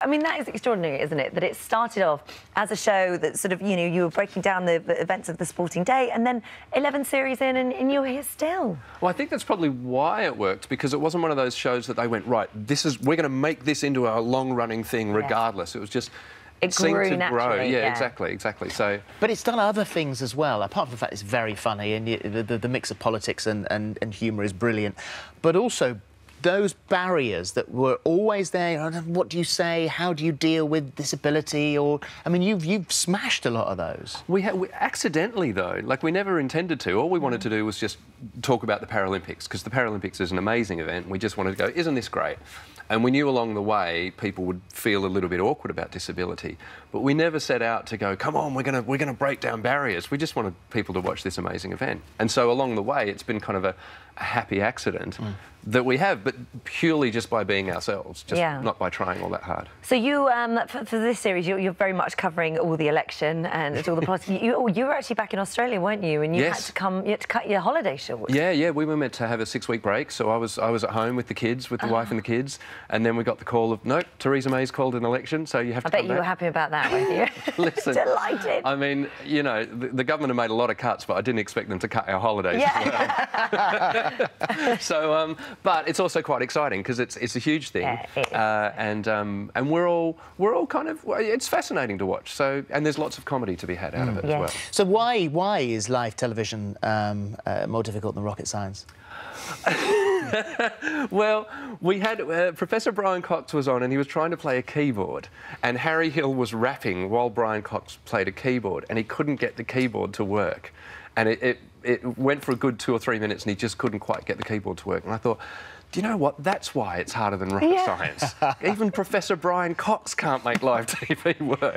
I mean, that is extraordinary, isn't it? That it started off as a show that sort of, you know, you were breaking down the events of the sporting day, and then 11 series in, and you're here still. Well, I think that's probably why it worked, because it wasn't one of those shows that they went, right, we're going to make this into a long-running thing regardless. It was just... It grew seemed to grow. yeah. Exactly. So, but it's done other things as well. Apart from the fact it's very funny and the mix of politics and humour is brilliant, but also those barriers that were always there. What do you say? How do you deal with disability? Or I mean, you've smashed a lot of those. We accidentally though. Like, we never intended to. All we wanted to do was just talk about the Paralympics, because the Paralympics is an amazing event. We just wanted to go, isn't this great? And we knew along the way people would feel a little bit awkward about disability, but we never set out to go, come on, we're gonna break down barriers. We just wanted people to watch this amazing event. And so along the way, it's been kind of a happy accident that we have, but purely just by being ourselves, just not by trying all that hard. So you, for this series, you're very much covering all the election and all the politics. You were actually back in Australia, weren't you? And you had to come, you had to cut your holiday short. Yeah. We were meant to have a 6-week break, so I was at home with the kids, with the wife and the kids, and then we got the call of, no, Theresa May's called an election, so you have to come back. I bet you were happy about that, weren't you? Listen, delighted. I mean, you know, the government have made a lot of cuts, but I didn't expect them to cut our holidays as well. So, but it's also quite exciting because it's a huge thing, and we're all kind of, it's fascinating to watch. So, and there's lots of comedy to be had out of it as well. So why is live television more difficult than rocket science? Well, we had Professor Brian Cox was on, and he was trying to play a keyboard, and Harry Hill was rapping while Brian Cox played a keyboard, and he couldn't get the keyboard to work, and it went for a good 2 or 3 minutes, and he just couldn't quite get the keyboard to work. And I thought, do you know what? That's why it's harder than rocket science. Even Professor Brian Cox can't make live TV work.